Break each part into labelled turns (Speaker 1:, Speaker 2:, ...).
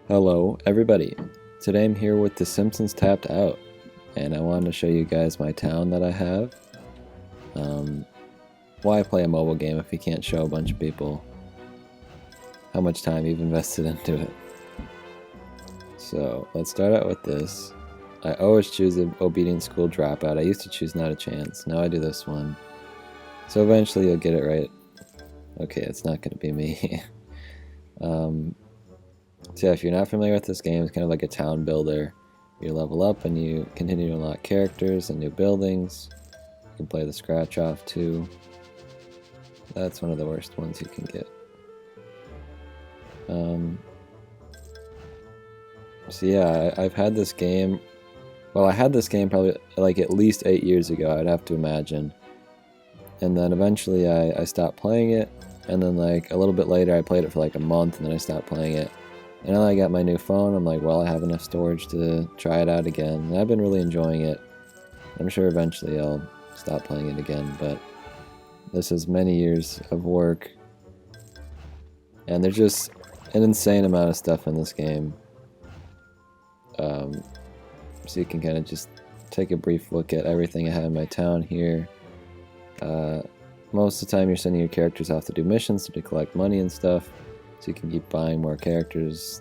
Speaker 1: Hello everybody, today I'm here with the Simpsons tapped out, and I wanted to show you guys my town that I have. Why play a mobile game if you can't show a bunch of people how much time you've invested into it? So let's start out with this. I always choose the obedient school dropout. I used to choose not a chance, now I do this one. So eventually you'll get it right. Okay, it's not going to be me. So yeah, if you're not familiar with this game, it's kind of like a town builder. You level up and you continue to unlock characters and new buildings. You can play the scratch off too. That's one of the worst ones you can get. So yeah, I've had this game. Well, I had this game probably like at least 8 years ago, I'd have to imagine. And then eventually I stopped playing it. And then like a little bit later I played it for like a month and then I stopped playing it. And now that I got my new phone, I'm like, well, I have enough storage to try it out again. And I've been really enjoying it. I'm sure eventually I'll stop playing it again, but this is many years of work. And there's just an insane amount of stuff in this game. So you can kind of just take a brief look at everything I have in my town here. Most of the time you're sending your characters off to do missions to collect money and stuff. So you can keep buying more characters.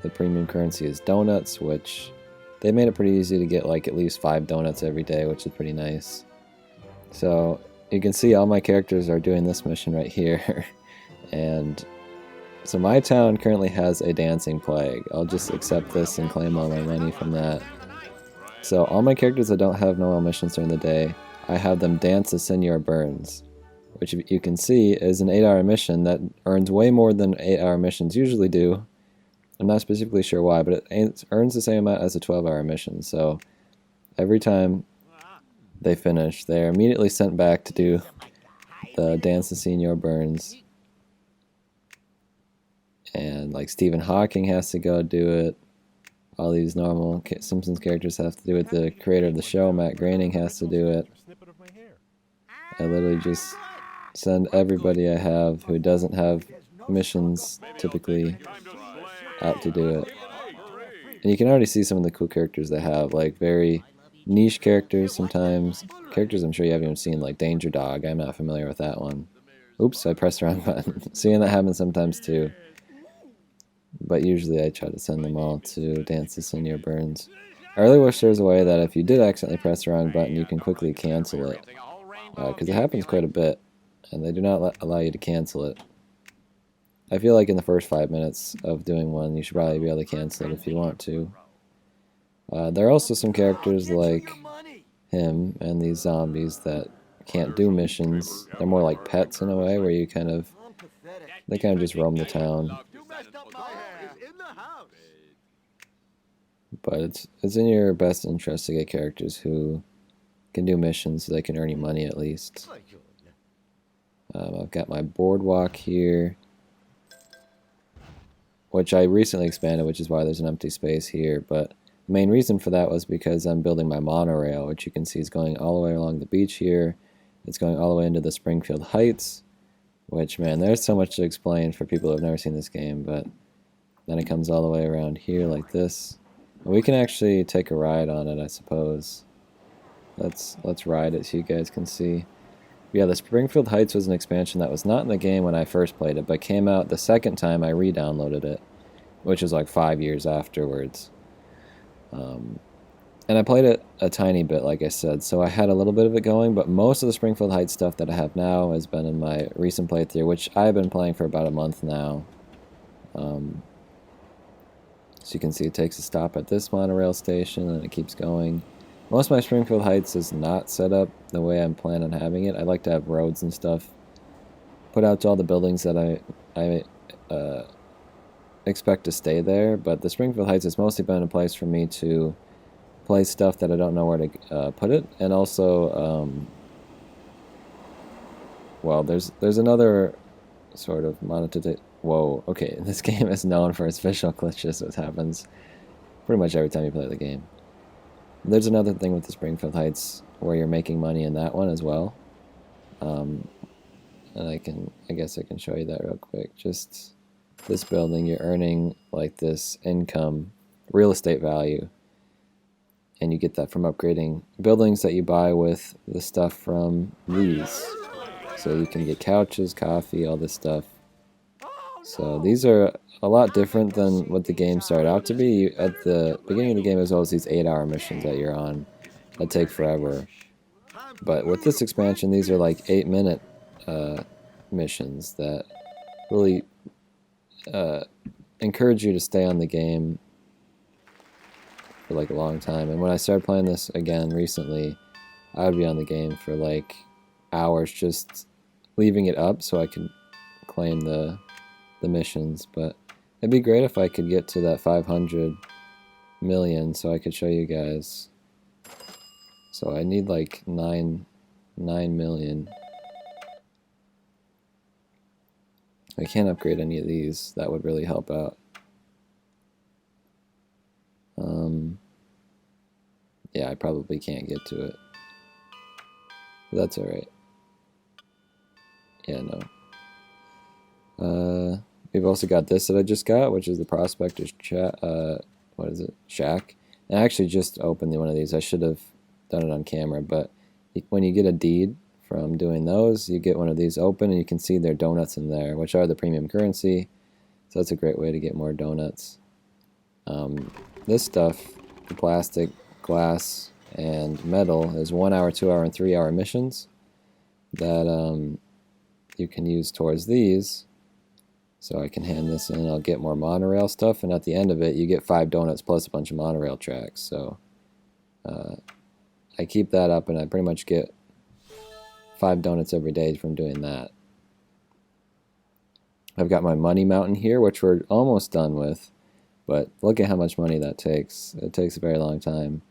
Speaker 1: The premium currency is donuts, which they made it pretty easy to get like at least 5 donuts every day, which is pretty nice. So you can see all my characters are doing this mission right here. And so my town currently has a dancing plague. I'll just accept this and claim all my money from that. So all my characters that don't have normal missions during the day, I have them dance as Senor Burns, which you can see is an 8-hour mission that earns way more than 8-hour missions usually do. I'm not specifically sure why, but it earns the same amount as a 12-hour mission. So every time they finish, they're immediately sent back to do the dance to Senor Burns. And like Stephen Hawking has to go do it. All these normal Simpsons characters have to do it. The creator of the show, Matt Groening, has to do it. I literally just send everybody I have who doesn't have missions typically out to do it. And you can already see some of the cool characters they have, like very niche characters sometimes. Characters I'm sure you haven't even seen, like Danger Dog. I'm not familiar with that one. Oops, I pressed the wrong button. Seeing that happens sometimes too. But usually I try to send them all to dance to Senor Burns. I really wish there was a way that if you did accidentally press the wrong button, you can quickly cancel it. Because it happens quite a bit, and they do not allow you to cancel it. I feel like in the first 5 minutes of doing one, you should probably be able to cancel it if you want to. There are also some characters like him and these zombies that can't do missions. They're more like pets in a way, where you they kind of just roam the town. But it's in your best interest to get characters who can do missions so they can earn you money at least. I've got my boardwalk here, which I recently expanded, which is why there's an empty space here. But the main reason for that was because I'm building my monorail, which you can see is going all the way along the beach here. It's going all the way into the Springfield Heights, which, man, there's so much to explain for people who have never seen this game. But then it comes all the way around here like this. And we can actually take a ride on it, I suppose. Let's ride it so you guys can see. Yeah, the Springfield Heights was an expansion that was not in the game when I first played it, but came out the second time I re-downloaded it, which was like 5 years afterwards. And I played it a tiny bit, like I said, so I had a little bit of it going, but most of the Springfield Heights stuff that I have now has been in my recent playthrough, which I've been playing for about a month now. So you can see it takes a stop at this monorail station, and it keeps going. Most of my Springfield Heights is not set up the way I'm planning on having it. I like to have roads and stuff put out to all the buildings that I expect to stay there, but the Springfield Heights has mostly been a place for me to place stuff that I don't know where to put it, and also, well, there's another sort of monetization. Whoa, okay, this game is known for its visual glitches, which happens pretty much every time you play the game. There's another thing with the Springfield Heights where you're making money in that one as well. And I guess I can show you that real quick. Just this building, you're earning like this income, real estate value, and you get that from upgrading buildings that you buy with the stuff from these. So you can get couches, coffee, all this stuff. So these are a lot different than what the game started out to be. At the beginning of the game, there's always these 8-hour missions that you're on that take forever. But with this expansion, these are like 8-minute missions that really encourage you to stay on the game for like a long time. And when I started playing this again recently, I would be on the game for like hours just leaving it up so I could claim the missions. But it'd be great if I could get to that 500 million so I could show you guys. So I need like 9 million. I can't upgrade any of these. That would really help out. Yeah, I probably can't get to it. But that's alright. Yeah, no. We've also got this that I just got, which is the Prospector's what is it? Shack. And I actually just opened one of these. I should have done it on camera, but when you get a deed from doing those, you get one of these open, and you can see their donuts in there, which are the premium currency. So that's a great way to get more donuts. This stuff, the plastic, glass, and metal, is 1 hour, 2 hour, and 3 hour missions that you can use towards these. So I can hand this in, I'll get more monorail stuff, and at the end of it, you get 5 donuts plus a bunch of monorail tracks. So I keep that up, and I pretty much get 5 donuts every day from doing that. I've got my money mountain here, which we're almost done with, but look at how much money that takes. It takes a very long time.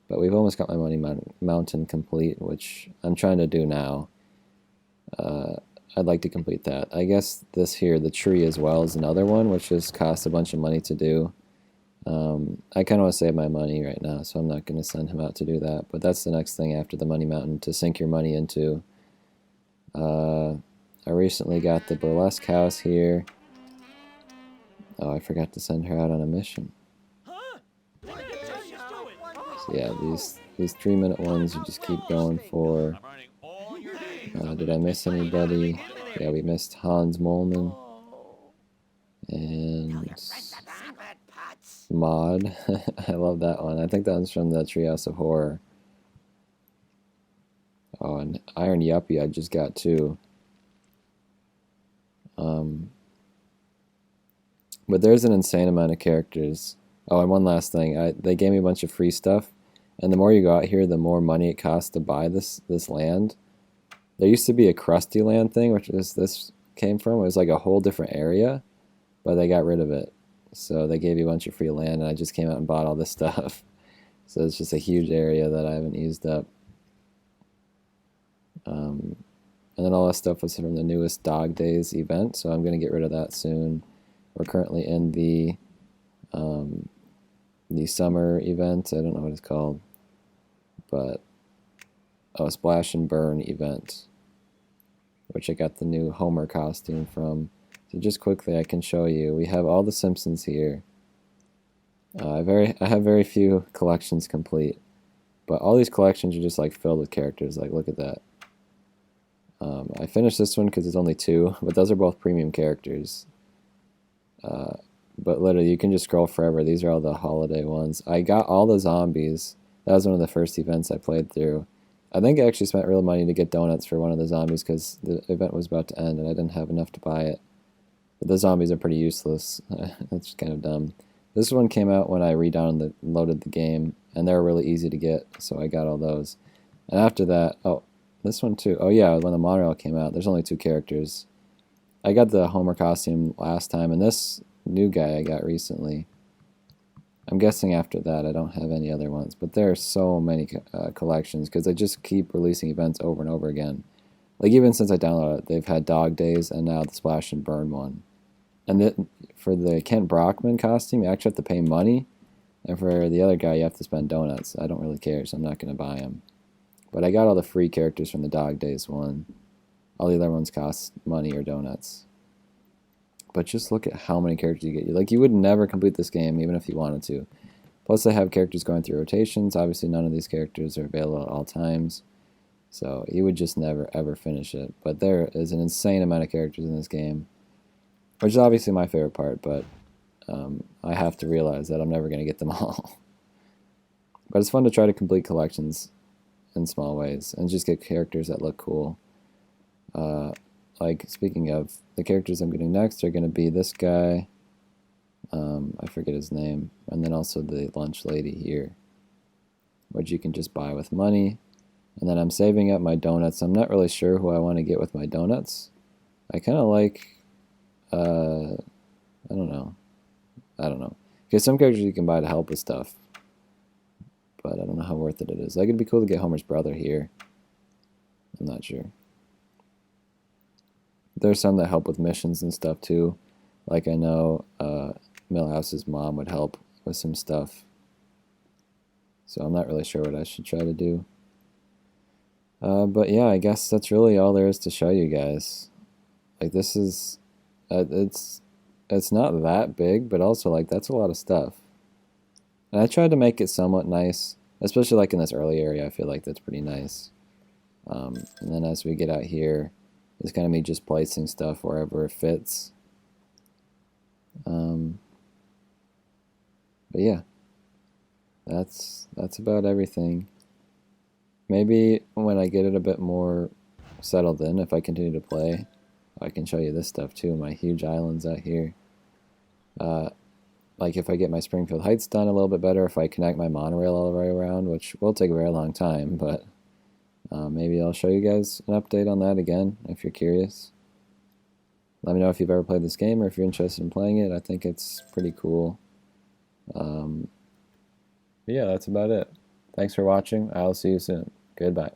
Speaker 1: But we've almost got my money mountain complete, which I'm trying to do now. I'd like to complete that. I guess this here, the tree as well, is another one, which just costs a bunch of money to do. I kind of want to save my money right now, so I'm not going to send him out to do that. But that's the next thing after the money mountain to sink your money into. I recently got the burlesque house here. Oh, I forgot to send her out on a mission. So yeah, these 3-minute ones you just keep going for. Did I miss anybody? Yeah, we missed Hans Molman. And Maud. I love that one. I think that one's from the Treehouse of Horror. Oh, and Iron Yuppie I just got too. But there's an insane amount of characters. Oh, and one last thing. They gave me a bunch of free stuff. And the more you go out here, the more money it costs to buy this land. There used to be a Krusty Land thing, which this came from. It was like a whole different area, but they got rid of it. So they gave you a bunch of free land, and I just came out and bought all this stuff. So it's just a huge area that I haven't used up. And then all that stuff was from the newest Dog Days event, so I'm going to get rid of that soon. We're currently in the summer event. I don't know what it's called, but Splash and Burn event, which I got the new Homer costume from. So just quickly, I can show you. We have all the Simpsons here. I have very few collections complete, but all these collections are just like filled with characters. Like, look at that. I finished this one because it's only 2, but those are both premium characters. But literally, you can just scroll forever. These are all the holiday ones. I got all the zombies. That was one of the first events I played through. I think I actually spent real money to get donuts for one of the zombies because the event was about to end and I didn't have enough to buy it. But the zombies are pretty useless. That's kind of dumb. This one came out when I loaded the game, and they were really easy to get, so I got all those. And after that, oh, this one too. Oh yeah, when the monorail came out, there's only 2 characters. I got the Homer costume last time, and this new guy I got recently. I'm guessing after that I don't have any other ones, but there are so many collections because they just keep releasing events over and over again. Like even since I downloaded it, they've had Dog Days and now the Splash and Burn one. And for the Kent Brockman costume, you actually have to pay money, and for the other guy, you have to spend donuts. I don't really care, so I'm not going to buy them. But I got all the free characters from the Dog Days one. All the other ones cost money or donuts. But just look at how many characters you get. Like, you would never complete this game even if you wanted to. Plus, they have characters going through rotations. Obviously, none of these characters are available at all times. So, you would just never, ever finish it. But there is an insane amount of characters in this game. Which is obviously my favorite part, but I have to realize that I'm never going to get them all. But it's fun to try to complete collections in small ways and just get characters that look cool. Like, speaking of, the characters I'm getting next are going to be this guy, I forget his name, and then also the lunch lady here, which you can just buy with money. And then I'm saving up my donuts. I'm not really sure who I want to get with my donuts. I kind of like, I don't know. Because some characters you can buy to help with stuff, but I don't know how worth it is. Like, it'd be cool to get Homer's brother here. I'm not sure. There's some that help with missions and stuff too. Like, I know Milhouse's mom would help with some stuff. So I'm not really sure what I should try to do. But yeah, I guess that's really all there is to show you guys. Like, this is, it's not that big, but also, like, that's a lot of stuff. And I tried to make it somewhat nice, especially like in this early area. I feel like that's pretty nice. And then as we get out here, it's kind of me just placing stuff wherever it fits. But yeah, that's about everything. Maybe when I get it a bit more settled in, if I continue to play, I can show you this stuff too, my huge islands out here. Like, if I get my Springfield Heights done a little bit better, if I connect my monorail all the way around, which will take a very long time, but maybe I'll show you guys an update on that again, if you're curious. Let me know if you've ever played this game or if you're interested in playing it. I think it's pretty cool. But yeah, that's about it. Thanks for watching. I'll see you soon. Goodbye.